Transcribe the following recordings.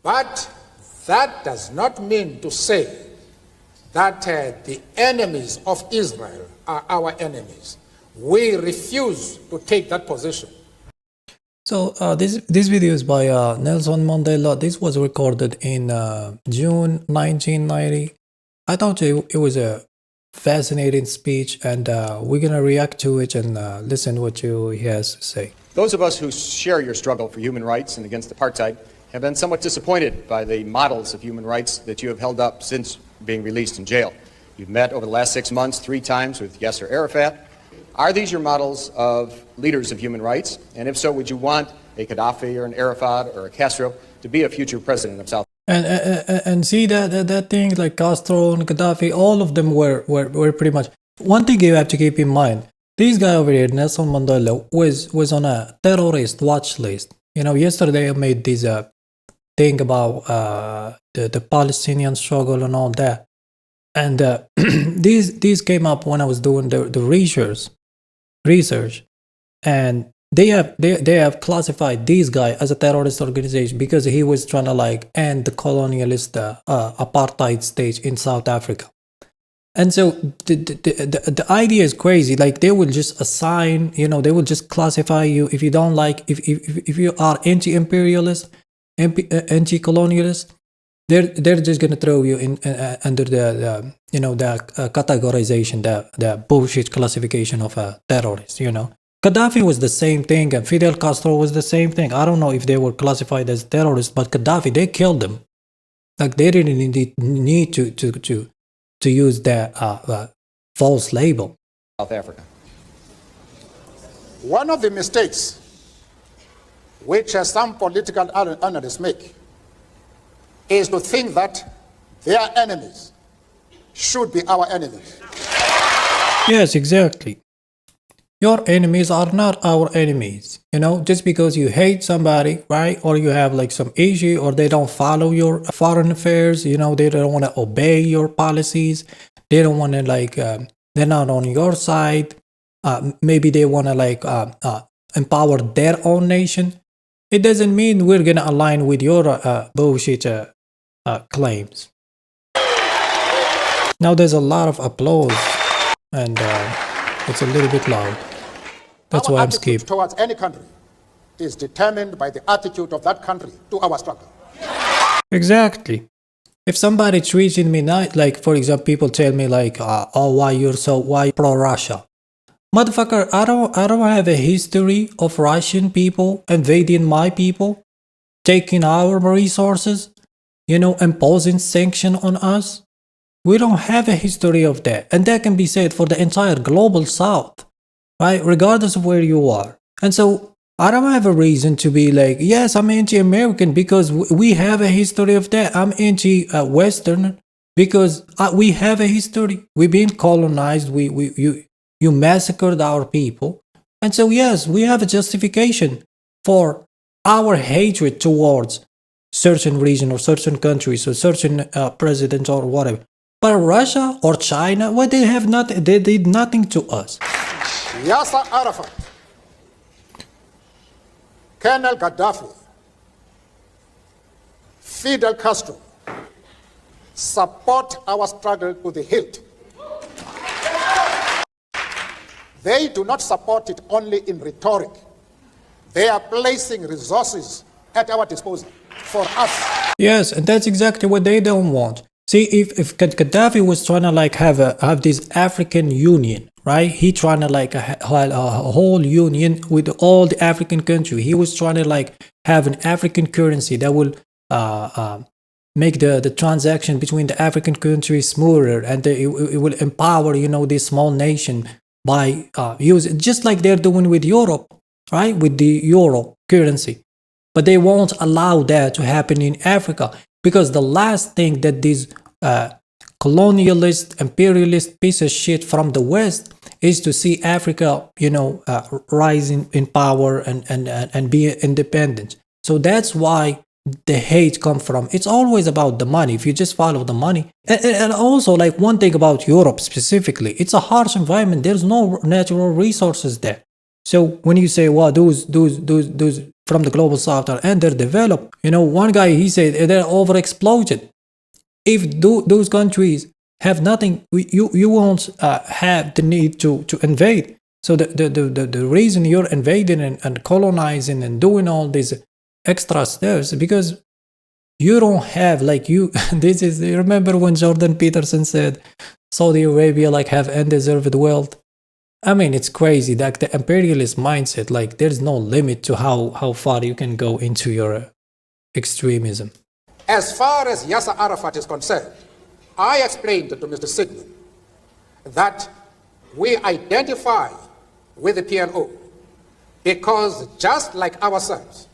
But that does not mean to say that the enemies of Israel are our enemies. We refuse to take that position. So this video is by Nelson Mandela. This was recorded in June 1990. I thought it was a fascinating speech, and we're gonna react to it and listen what he has to say. Those of us who share your struggle for human rights and against apartheid have been somewhat disappointed by the models of human rights that you have held up since being released in jail. You've met over the last 6 months 3 times with Yasser Arafat. Are these your models of leaders of human rights? And if so, would you want a Gaddafi or an Arafat or a Castro to be a future president of South Africa? And see that thing like Castro and Gaddafi, all of them were pretty much. One thing you have to keep in mind: this guy over here, Nelson Mandela, was on a terrorist watch list. You know, yesterday I made this thing about the Palestinian struggle and all that, and these came up when I was doing the research, and they have classified this guy as a terrorist organization because he was trying to like end the colonialist apartheid stage in South Africa. And so the idea is crazy. Like they will just assign, you know, they will just classify you if you don't like, if you are anti-imperialist, anti-colonialist, they're just gonna throw you in under the you know, the categorization, the bullshit classification of a terrorist. You know, Gaddafi was the same thing, and Fidel Castro was the same thing. I don't know if they were classified as terrorists, but Gaddafi, they killed them. Like they didn't need to use that false label. South Africa. One of the mistakes which some political analysts make is to think that their enemies should be our enemies. Yes, exactly. Your enemies are not our enemies. You know, just because you hate somebody, right? Or you have like some issue, or they don't follow your foreign affairs, you know, they don't want to obey your policies. They don't want to like, they're not on your side. Maybe they want to like empower their own nation. It doesn't mean we're going to align with your bullshit claims. Now there's a lot of applause, and it's a little bit loud. That's why I'm skipping. Towards any country is determined by the attitude of that country to our struggle. Exactly. If somebody treating me not like, for example, people tell me like, oh, why pro-Russia? Motherfucker, I don't have a history of Russian people invading my people, taking our resources, you know, imposing sanction on us. We don't have a history of that. And that can be said for the entire global South, right? Regardless of where you are. And so I don't have a reason to be like, yes, I'm anti-American because we have a history of that. I'm anti-Western because we have a history. We've been colonized. You massacred our people. And so, yes, we have a justification for our hatred towards certain region or certain countries or certain presidents or whatever. But Russia or China, well, they did nothing to us. Yasser Arafat, Colonel Gaddafi, Fidel Castro support our struggle to the hilt. They do not support it only in rhetoric. They are placing resources at our disposal for us. Yes, and that's exactly what they don't want. See, if Gaddafi was trying to like have this African union, right? He trying to like have a whole union with all the African countries. He was trying to like have an African currency that will make the transaction between the African countries smoother, and it will empower, you know, this small nation by using, just like they're doing with Europe, right? With the euro currency. But they won't allow that to happen in Africa, because the last thing that these colonialist, imperialist piece of shit from the West is to see Africa, you know, rising in power and be independent. So that's why the hate come from. It's always about the money. If you just follow the money, and also like one thing about Europe specifically, it's a harsh environment. There's no natural resources there. So when you say, well, those from the global south are underdeveloped, one guy, he said they're overexploited. If those countries have nothing, you won't have the need to invade. So the reason you're invading and colonizing and doing all these extra steps is because you don't have this is, you remember when Jordan Peterson said Saudi Arabia have undeserved wealth? I mean, it's crazy, like the imperialist mindset, there's no limit to how far you can go into your extremism. As far as Yasser Arafat is concerned, I explained to Mr. Sigmund that we identify with the PLO because just like ourselves,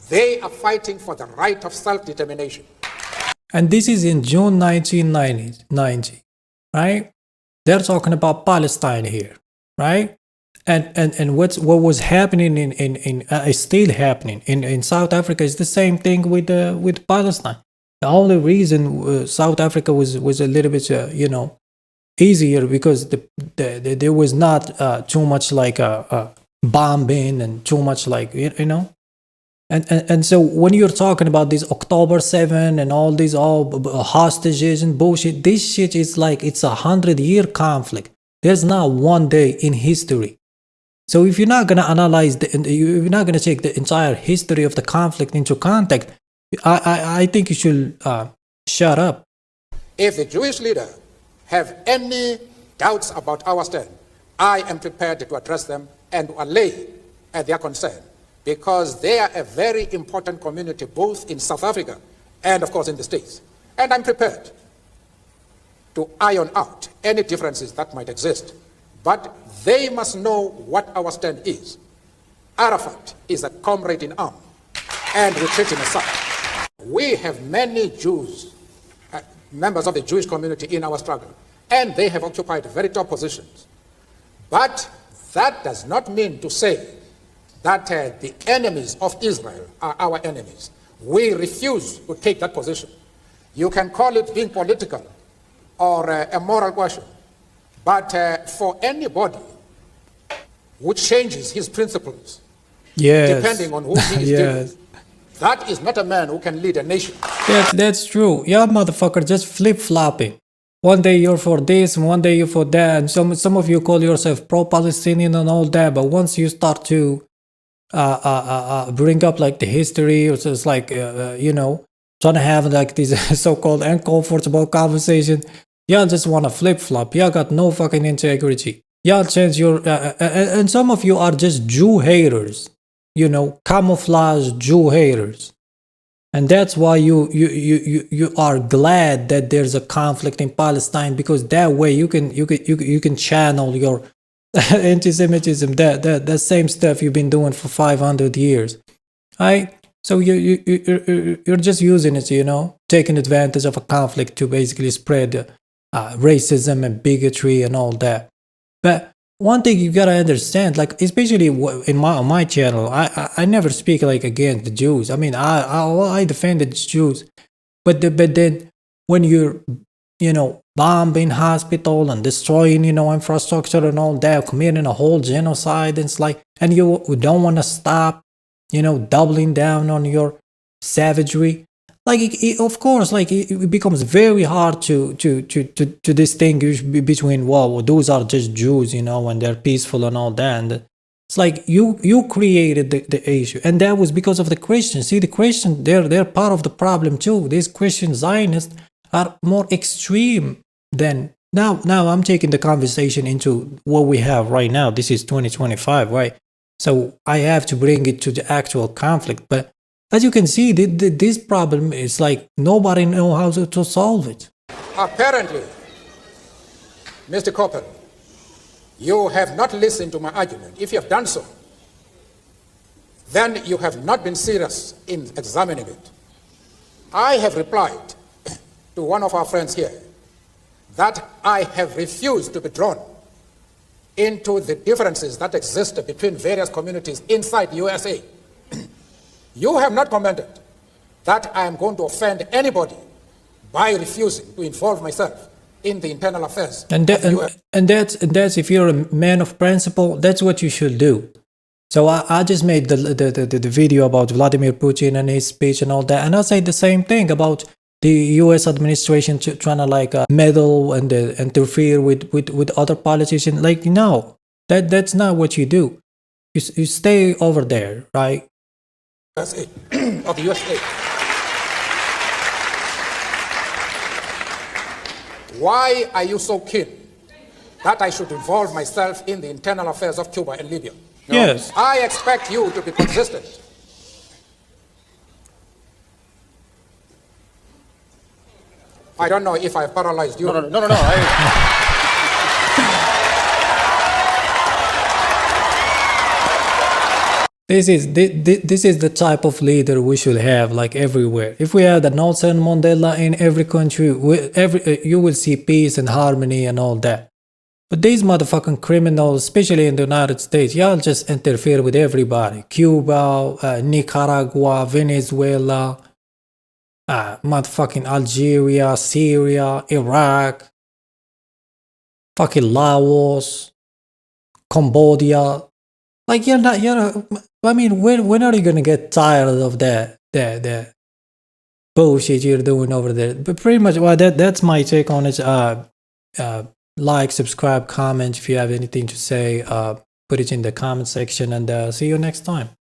they are fighting for the right of self-determination. And this is in June 1990, right? They're talking about Palestine here, right? And what was happening is still happening in South Africa is the same thing with Palestine. The only reason South Africa was a little bit easier because there was not too much bombing and too much And so when you're talking about this October 7 and all these hostages and bullshit, this shit is it's 100-year conflict. There's not one day in history. So if you're not going to analyze, you're not going to take the entire history of the conflict into context, I think you should shut up. If the Jewish leader have any doubts about our stand, I am prepared to address them and allay their concern, because they are a very important community both in South Africa and, of course, in the States. And I'm prepared to iron out any differences that might exist. But they must know what our stand is. Arafat is a comrade in arms, and we treat him aside. We have many Jews, members of the Jewish community in our struggle, and they have occupied very top positions. But that does not mean to say that the enemies of Israel are our enemies. We refuse to take that position. You can call it being political or a moral question, but for anybody who changes his principles, depending on who he is dealing with, that is not a man who can lead a nation. That's true. Yeah, motherfucker, just flip-flopping. One day you're for this, and one day you're for that, and some of you call yourself pro-Palestinian and all that, but once you start to bring up the history, it's just trying to have this so-called uncomfortable conversation, y'all just want to flip-flop. Y'all got no fucking integrity. Y'all change your and some of you are just Jew haters, camouflage Jew haters, and that's why you are glad that there's a conflict in Palestine, because that way you can channel your anti-Semitism, that same stuff you've been doing for 500 years, right? So you're just using it, taking advantage of a conflict to basically spread racism and bigotry and all that. But one thing you gotta understand, especially in my channel, I never speak against the Jews. I mean, I defend the Jews, but then when you're bombing hospital and destroying infrastructure and all that, committing a whole genocide, and it's and you don't want to stop doubling down on your savagery, of course it becomes very hard to distinguish between, well, those are just Jews, and they're peaceful and all that. And it's you created the issue, and that was because of the Christians. See, the Christians, they're part of the problem too. These Christian Zionists are more extreme than now. I'm taking the conversation into what we have right now. This is 2025, right? So I have to bring it to the actual conflict. But as you can see, this problem is nobody knows how to solve it. Apparently, Mr. Coppel, you have not listened to my argument. If you have done so, then you have not been serious in examining it. I have replied to one of our friends here that I have refused to be drawn into the differences that exist between various communities inside USA. You have not commented that I am going to offend anybody by refusing to involve myself in the internal affairs And of the US. and that's if you're a man of principle, that's what you should do. So I just made the video about Vladimir Putin and his speech and all that, and I say the same thing about the U.S. administration trying to like meddle and interfere with other politicians. Like, no, that's not what you do. You stay over there, right? USA, of the USA. Why are you so keen that I should involve myself in the internal affairs of Cuba and Libya? No, Yes. I expect you to be consistent. I don't know if I paralyzed you. No. This is the type of leader we should have, like everywhere. If we had a Nelson Mandela in every country, you will see peace and harmony and all that. But these motherfucking criminals, especially in the United States, y'all just interfere with everybody. Cuba, Nicaragua, Venezuela, motherfucking Algeria, Syria, Iraq, fucking Laos, Cambodia. Like, you're not, I mean, when are you gonna get tired of that bullshit you're doing over there? But pretty much, well, that's my take on it. Like, subscribe, comment if you have anything to say. Put it in the comment section, and see you next time.